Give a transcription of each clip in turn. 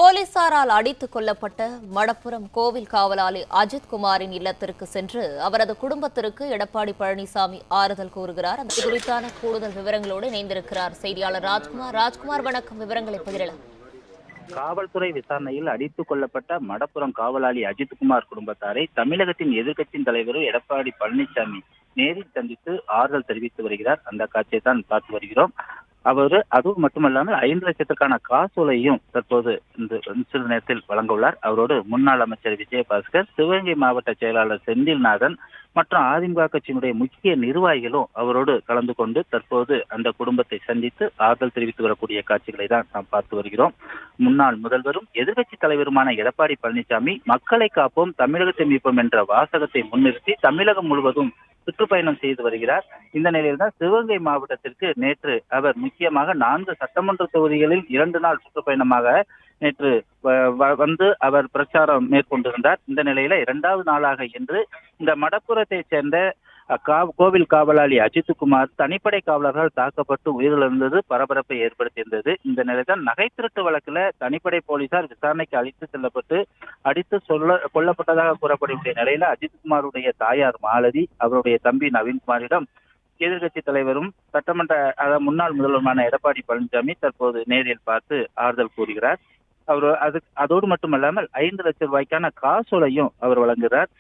போலீசாரால் அடித்துக் கொல்லப்பட்ட மடப்புரம் கோவில் காவலாளி அஜித்குமாரின் இல்லத்திற்கு சென்று அவரது குடும்பத்திற்கு எடப்பாடி பழனிசாமி ஆறுதல் கூறுகிறார். அது குறித்தான கூடுதல் விவரங்களோடு இணைந்திருக்கிறார் செய்தியாளர் ராஜ்குமார். ராஜ்குமார், வணக்கம். விவரங்களை பகிரலாம். காவல்துறை விசாரணையில் அடித்துக் கொல்லப்பட்ட மடப்புரம் காவலாளி அஜித்குமார் குடும்பத்தாரை தமிழகத்தின் எதிர்க்கட்சியின் தலைவர் எடப்பாடி பழனிசாமி நேரில் சந்தித்து ஆறுதல் தெரிவித்து வருகிறார். அந்த காட்சியை தான் பார்த்து வருகிறோம். அதுவும் மட்டுமல்லாமல் 5 லட்சத்திற்கான காசோலையும் தற்போது இந்த சிறு நேரத்தில் வழங்க உள்ளார். அவரோடு முன்னாள் அமைச்சர் விஜயபாஸ்கர், சிவகங்கை மாவட்ட செயலாளர் செந்தில்நாதன் மற்றும் அதிமுக கட்சியினுடைய முக்கிய நிர்வாகிகளும் அவரோடு கலந்து கொண்டு தற்போது அந்த குடும்பத்தை சந்தித்து ஆறுதல் தெரிவித்து வரக்கூடிய காட்சிகளை தான் நாம் பார்த்து வருகிறோம். முன்னாள் முதல்வரும் எதிர்க்கட்சி தலைவருமான எடப்பாடி பழனிசாமி மக்களை காப்போம் தமிழகத்தை மீட்போம் என்ற வாசகத்தை முன்னிறுத்தி தமிழகம் முழுவதும் சுற்றுப்பயணம் செய்து வருகிறார். இந்த நிலையில் தான் சிவகங்கை மாவட்டத்திற்கு நேற்று அவர் முக்கியமாக 4 சட்டமன்ற தொகுதிகளில் 2 நாள் சுற்றுப்பயணமாக நேற்று வந்து அவர் பிரச்சாரம் மேற்கொண்டிருந்தார். இந்த நிலையில 2வது நாளாக இன்று இந்த மடப்புரத்தை சேர்ந்த கோவில் காவலாளி அஜித்குமார் தனிப்படை காவலர்கள் தாக்கப்பட்டு உயிரிழந்தது பரபரப்பை ஏற்படுத்தியிருந்தது. இந்த நிலையில் நகை திருட்டு வழக்குல தனிப்படை போலீசார் விசாரணைக்கு அழைத்து செல்லப்பட்டு அடித்து கொல்லப்பட்டதாக கூறப்படக்கூடிய நிலையில அஜித்குமாருடைய தாயார் மாலதி அவருடைய தம்பி நவீன்குமாரிடம் எதிர்கட்சி தலைவரும் சட்டமன்ற முன்னாள் முதல்வருமான எடப்பாடி பழனிசாமி தற்போது நேரில் பார்த்து ஆறுதல் கூறுகிறார். அதோடு மட்டுமல்லாமல் 5 லட்சம் ரூபாய்க்கான காசோலையும் அவர் வழங்குகிறார்.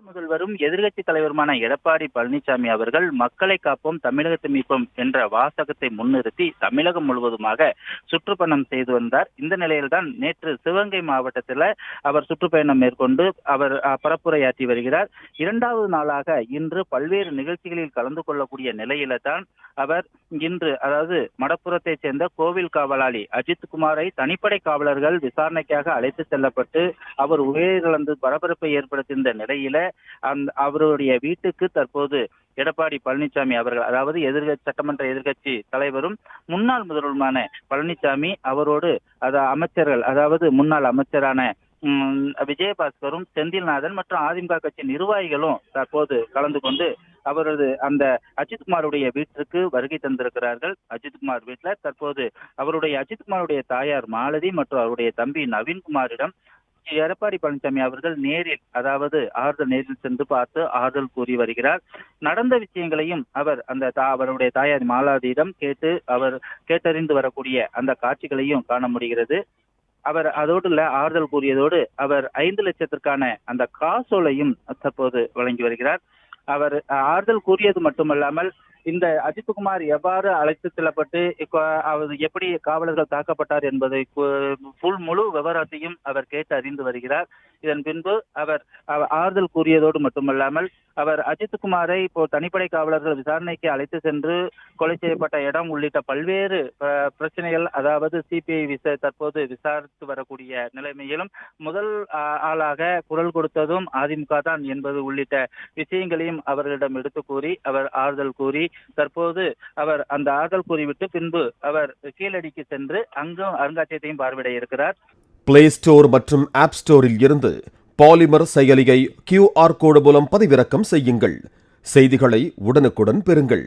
முதல்வரும் எதிர்கட்சி தலைவருமான எடப்பாடி பழனிசாமி அவர்கள் மக்களை காப்போம் தமிழகத்தை மீட்போம் என்ற வாசகத்தை முன்னிறுத்தி தமிழகம் முழுவதுமாக சுற்றுப்பயணம் செய்து வந்தார். இந்த நிலையில்தான் நேற்று சிவகங்கை மாவட்டத்தில் அவர் சுற்றுப்பயணம் மேற்கொண்டு அவர் பரப்புரையாற்றி வருகிறார். 2வது நாளாக இன்று பல்வேறு நிகழ்ச்சிகளில் கலந்து கொள்ளக்கூடிய நிலையில தான் அவர் இன்று மடப்புரத்தை சேர்ந்த கோவில் காவலாளி அஜித்குமாரை தனிப்படை காவலர்கள் விசாரணைக்காக அழைத்து செல்லப்பட்டு அவர் உயிரிழந்து பரபரப்பை ஏற்படுத்தியிருந்த நிலையில அவருடைய வீட்டுக்கு தற்போது எடப்பாடி பழனிசாமி அவர்கள் சட்டமன்ற எதிர்க்கட்சி தலைவரும் முன்னாள் முதல்வருமான பழனிசாமி அவரோடு அமைச்சர்கள் முன்னாள் அமைச்சரான விஜயபாஸ்கரும் செந்தில்நாதன் மற்றும் அதிமுக கட்சி நிர்வாகிகளும் தற்போது கலந்து கொண்டு அவரது அந்த அஜித்குமாருடைய வீட்டிற்கு வருகை தந்திருக்கிறார்கள். அஜித்குமார் வீட்டில் தற்போது அஜித்குமாருடைய தாயார் மாலதி மற்றும் அவருடைய தம்பி நவீன்குமாரிடம் எடப்பாடி பழனிசாமி அவர்கள் நேரில் ஆறுதல் நேரில் சென்று பார்த்து ஆறுதல் கூறி வருகிறார். நடந்த விஷயங்களையும் அவர் அவருடைய தாயார் மாலாதியிடம் கேட்டறிந்து வரக்கூடிய அந்த காட்சிகளையும் காண முடிகிறது. அவர் அதோடு ஆறுதல் கூறியதோடு அவர் 5 லட்சத்திற்கான அந்த காசோலையும் தற்போது வழங்கி வருகிறார். அவர் ஆறுதல் கூறியது மட்டுமல்லாமல் இந்த அஜித்குமார் எவ்வாறு அழைத்து செல்லப்பட்டு எப்படி காவலர்கள் தாக்கப்பட்டார் என்பதை முழு விவரத்தையும் அவர் கேட்டு அறிந்து வருகிறார். இதன் பின்பு அவர் ஆறுதல் கூறியதோடு மட்டுமல்லாமல் அவர் அஜித்குமாரை தனிப்படை காவலர்கள் விசாரணைக்கு அழைத்து சென்று கொலை செய்யப்பட்ட இடம் உள்ளிட்ட பல்வேறு பிரச்சனைகள் சிபிஐ தற்போது விசாரித்து வரக்கூடிய நிலைமையிலும் முதல் ஆளாக குரல் கொடுத்ததும் அதிமுக தான் என்பது உள்ளிட்ட விஷயங்களையும் அவர்களிடம் எடுத்து கூறி அவர் ஆறுதல் கூறி தற்போது அவர் அந்த ஆறுதல் கூறிவிட்டு பின்பு அவர் கீழடிக்கு சென்று அங்கும் அருங்காட்சியகத்தையும் பார்வையிட இருக்கிறார். பிளே ஸ்டோர் மற்றும் ஆப் ஸ்டோரில் இருந்து பாலிமர் செயலியை QR கோடு மூலம் பதிவிறக்கம் செய்யுங்கள். செய்திகளை உடனுக்குடன் பெறுங்கள்.